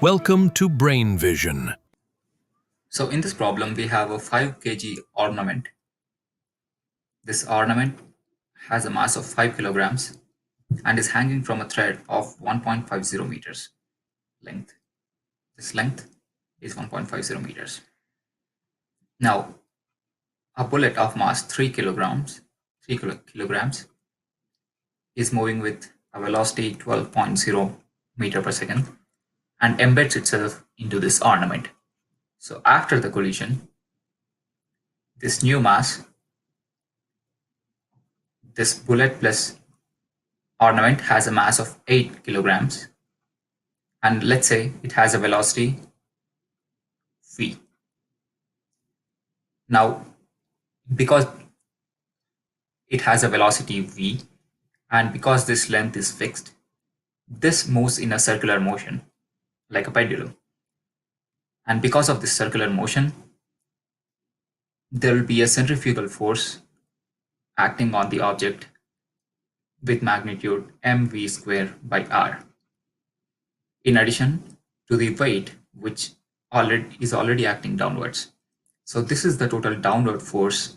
Welcome to Brain Vision. So in this problem, we have a 5 kg ornament. This ornament has a mass of 5 kilograms and is hanging from a thread of 1.50 meters length. This length is 1.50 meters. Now, a bullet of mass 3 kilograms is moving with a velocity 12.0 meter per second and embeds itself into this ornament. So after the collision, this new mass, this bullet plus ornament has a mass of 8 kilograms, and let's say it has a velocity v. Now, because it has a velocity v and because this length is fixed, this moves in a circular motion like a pendulum. And because of this circular motion, there will be a centrifugal force acting on the object with magnitude mv square by r. In addition to the weight, which is already acting downwards. So this is the total downward force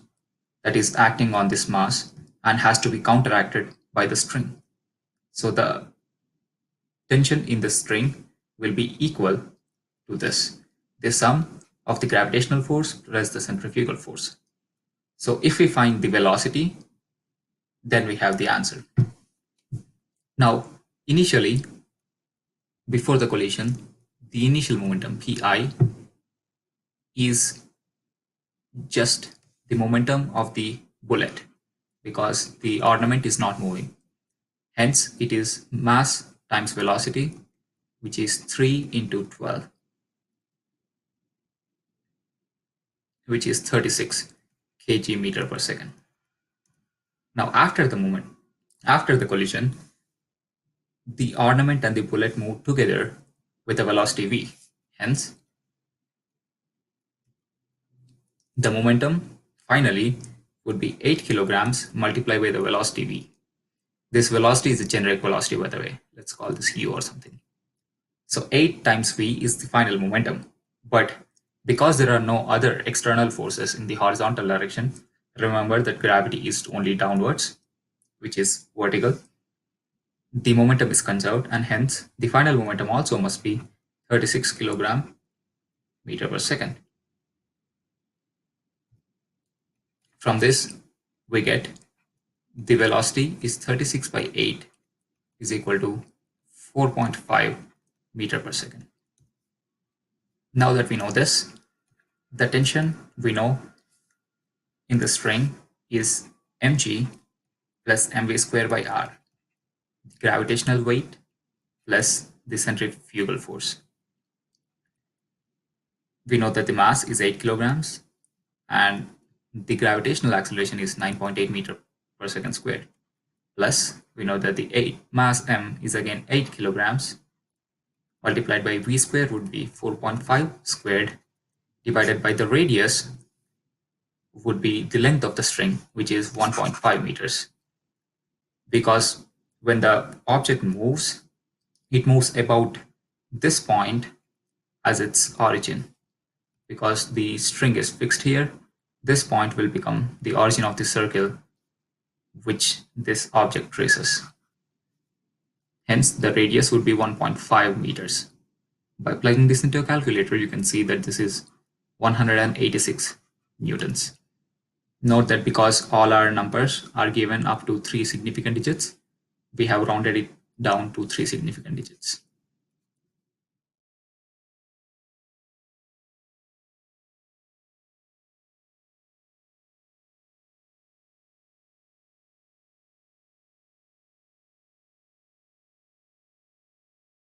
that is acting on this mass and has to be counteracted by the string. So the tension in the string will be equal to this, the sum of the gravitational force plus the centrifugal force. So if we find the velocity, then we have the answer. Now, initially, before the collision, the initial momentum pi is just the momentum of the bullet because the ornament is not moving. Hence, it is mass times velocity, which is 3 into 12, which is 36 kg meter per second. Now, after the collision, the ornament and the bullet move together with a velocity v. Hence, the momentum finally would be 8 kilograms multiplied by the velocity v. This velocity is the generic velocity, by the way. Let's call this u or something. So 8 times v is the final momentum. But because there are no other external forces in the horizontal direction, remember that gravity is only downwards, which is vertical. The momentum is conserved, and hence the final momentum also must be 36 kilogram meter per second. From this, we get the velocity is 36 by 8 is equal to 4.5 meter per second. Now that we know this, the tension we know in the string is mg plus mv square by r, the gravitational weight plus the centrifugal force. We know that the mass is 8 kilograms and the gravitational acceleration is 9.8 meter per second squared. Plus, we know that the mass m is again 8 kilograms multiplied by v square would be 4.5 squared divided by the radius would be the length of the string, which is 1.5 meters. Because when the object moves, it moves about this point as its origin. Because the string is fixed here, this point will become the origin of the circle which this object traces. Hence, the radius would be 1.5 meters. By plugging this into a calculator, you can see that this is 186 newtons. Note that because all our numbers are given up to 3 significant digits, we have rounded it down to 3 significant digits.